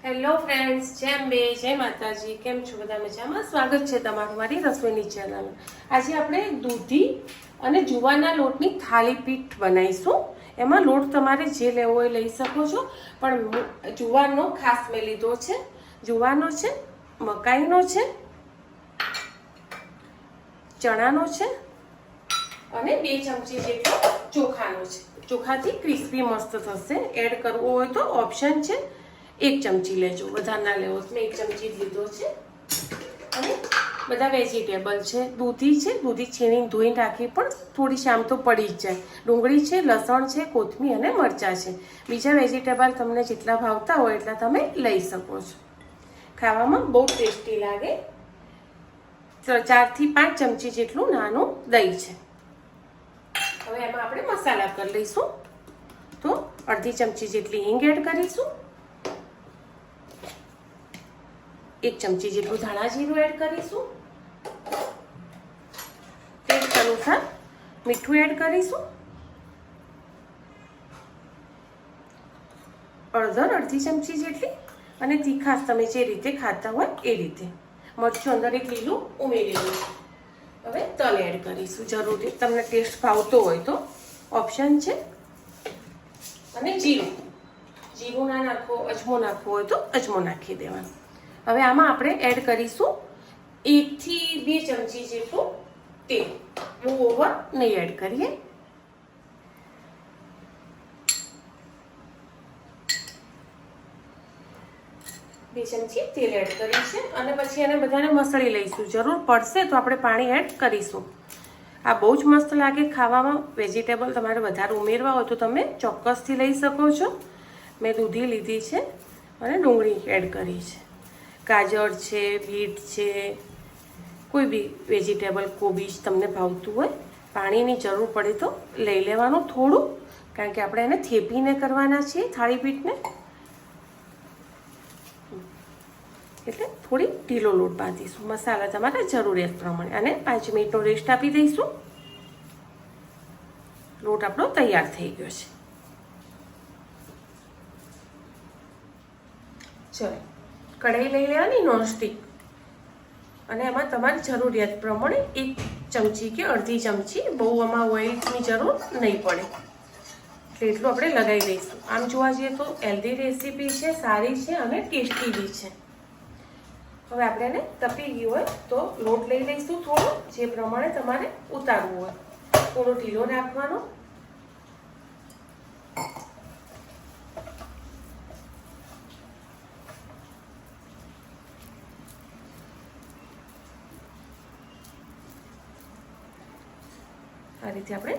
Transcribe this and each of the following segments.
Hello friends, જેમ બે જય માતાજી. કેમ છો બધા? મજામાં? સ્વાગત છે તમારું મારી રસોઈની ચેનલ. આજે આપણે દૂધી અને જુવારના લોટની થાળી પીઠ બનાવીશું. એમાં લોટ તમારે જે લેવો હોય લઈ શકો છો, પણ જુવારનો ખાસ મેં લીધો છે. જુવારનો છે, મકાઈનો છે, ચણાનો છે અને 2 ચમચી જેટલો ચોખાનો છે. ચોખાથી ક્રિસ્પી મસ્ત થશે. એડ કરવો હોય તો ઓપ્શન છે. 1 ચમચી લેજો, વધારે ના લેવો. મેં 1 ચમચી જ લીધો છે. અને બધા વેજીટેબલ છે. દૂધી છે, દૂધી છીણીને ધોઈને રાખી, પણ થોડી શામ તો પડી જ જાય. ડુંગળી છે, લસણ છે, કોથમીર અને મરચાં છે. બીજા વેજીટેબલ તમને જેટલા ભાવતા હોય એટલા તમે લઈ શકો છો. ખાવામાં બહુ ટેસ્ટી લાગે. 4 થી 5 ચમચી જેટલું નાનું દહીં છે. હવે એમાં આપણે મસાલા કરી લઈશું. તો અડધી ચમચી જેટલી હિંગ એડ કરીશું. 1 ચમચી જેટલું ધાણા જીરું એડ કરીશું. ટેસ્ટ અનુસાર મીઠું એડ કરીશું. અડધી ચમચી જેટલી, અને તીખાશ તમે જે રીતે ખાતા હોય એ રીતે. મરચું અંદર એક લીલું ઉમેરેલું છે. હવે તલ એડ કરીશું. જરૂરી તમને ટેસ્ટ ભાવતો હોય તો ઓપ્શન છે. અને જીરું ના નાખો, અજમો નાખવો હોય તો અજમો નાખી દેવાનો. હવે આમાં આપણે એડ કરીશું 1 થી 2 ચમચી જેટલું તેલ. બહુ ઓવર નહીં એડ કરીએ. બે ચમચી તેલ એડ કર્યું છે. અને પછી એને બધાને મસળી લઈશું. જરૂર પડશે તો આપણે પાણી એડ કરીશું. આ બહુ જ મસ્ત લાગે ખાવામાં. વેજીટેબલ તમારે વધારે ઉમેરવા હોય તો તમે ચોક્કસથી લઈ શકો છો. મેં દૂધી લીધી છે અને ડુંગળી એડ કરી છે. ગાજર છે, બીટ છે, કોઈ બી વેજીટેબલ, કોબીજ તમને ભાવતું હોય. પાણીની જરૂર પડે તો લઈ લેવાનું થોડું, કારણ કે આપણે એને થેપીને કરવાના છીએ થાળી પીઠને, એટલે થોડી ઢીલો લોટ બાંધીશું. મસાલા તમારા જરૂરિયાત પ્રમાણે. અને 5 મિનિટનો રેસ્ટ આપી દઈશું. લોટ આપણો તૈયાર થઈ ગયો છે. ચલો, કઢાઈ લઈ લેવાની નોનસ્ટિક, અને એમાં તમારી જરૂરિયાત પ્રમાણે 1 ચમચી કે અડધી ચમચી, બહુ આમાં ઓઇલની જરૂર નહીં પડે, એટલે એટલું આપણે લગાવી દઈશું. આમ જોવા જઈએ તો હેલ્ધી રેસીપી છે, સારી છે અને ટેસ્ટી બી છે. હવે આપણે એને તપી ગયું હોય તો લોટ લઈ લઈશું થોડો, જે પ્રમાણે તમારે ઉતારવું હોય. થોડો ઢીલો રાખવાનો. આ રીતે આપણે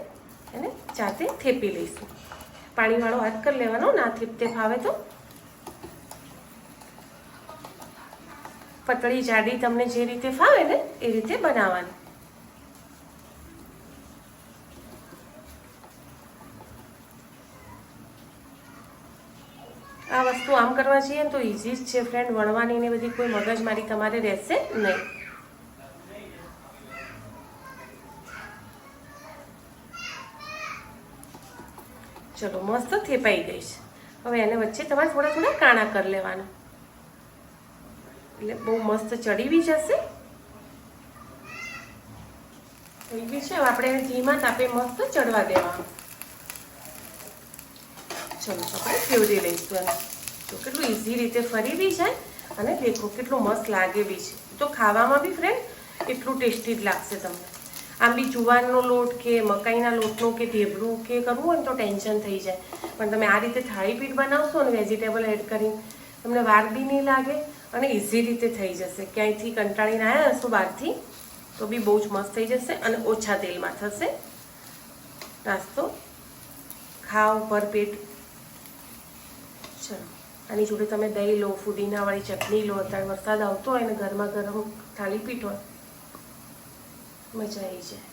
એને જાતે થેપી લઈશું. પાણીવાળો હાથ કરી લેવાનો, ના થેપતે ફાવે તો. પતળી જાડી તમને જે રીતે ફાવે ને એ રીતે બનાવવાની. આ વસ્તુ આમ કરવા જઈએ તો ઇઝી જ છે ફ્રેન્ડ. વણવાની ને બધી કોઈ મગજમારી તમારે રહેશે નહીં. ચલો, મસ્ત થેપાઈ ગઈ છે. હવે એને વચ્ચે તમારે થોડા થોડા કાણા કરી લેવાના, એટલે બહુ મસ્ત ચડી બી જશે. થઈ ગયું છે. હવે આપણે એને ધીમા તાપે મસ્ત ચડવા દેવાનું. ચલો, આપણે ફેવરી લઈશું એને. તો કેટલું ઇઝી રીતે ફરી બી જાય, અને દેખો કેટલું મસ્ત લાગે બી છે. તો ખાવામાં બી ફ્રેન્ડ એટલું ટેસ્ટી જ લાગશે તમને. આમ બી જુવારનો લોટ કે મકાઈના લોટનું કે ઢેબરું કે કરવું હોય ને તો ટેન્શન થઈ જાય, પણ તમે આ રીતે થાળી પીઠ બનાવશો ને વેજીટેબલ એડ કરીને, તમને વાર બી નહીં લાગે અને ઇઝી રીતે થઈ જશે. ક્યાંયથી કંટાળીને આવ્યા હશો બહારથી તો બી બહુ જ મસ્ત થઈ જશે, અને ઓછા તેલમાં થશે. નાસ્તો ખાઓ ભરપેટ. ચલો, આની જોડે તમે દહીં લો, ફુદીનાવાળી ચટણી લો. અત્યારે વરસાદ આવતો હોય ને ગરમા ગરમ થાળી પીઠ હોય, મજા આવી જાય.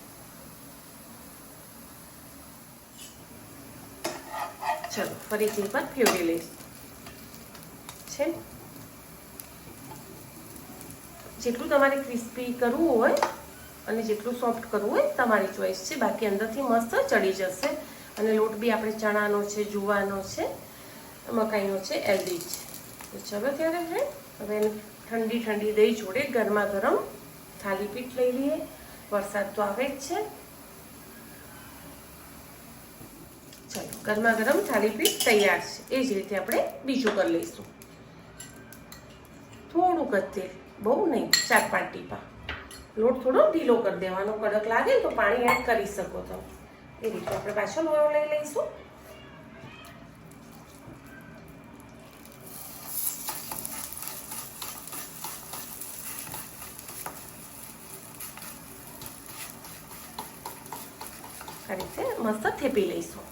ચલો, ફરીથી એકવાર ફેવરી લઈશ છે. જેટલું તમારે ક્રિસ્પી કરવું હોય અને જેટલું સોફ્ટ કરવું હોય તમારી ચોઈસ છે. બાકી અંદરથી મસ્ત ચડી જશે. અને લોટ બી આપણે ચણાનો છે, જુવાનો છે, મકાઈનો છે, હેલ્ધી છે. તો ચલો ત્યારે ફ્રેન્ડ હવે ઠંડી ઠંડી દહીં જોડે ગરમા ગરમ થાલીપીઠ લઈ લઈએ. વરસાદ તો આવે જ છે. ચલો ગરમા ગરમ થાલીપીઠ તૈયાર છે. એ જ રીતે આપણે બીજું કરી લઈશું. થોડુંક જ તેલ, બહુ નહીં, 4-5 ટીપા. લોટ થોડો ઢીલો કરી દેવાનો. કડક લાગે તો પાણી એડ કરી શકો તમે. એ રીતે આપણે પાછો લોયો લઈ લઈશું. આ રીતે મસ્ત થેપી લઈશું.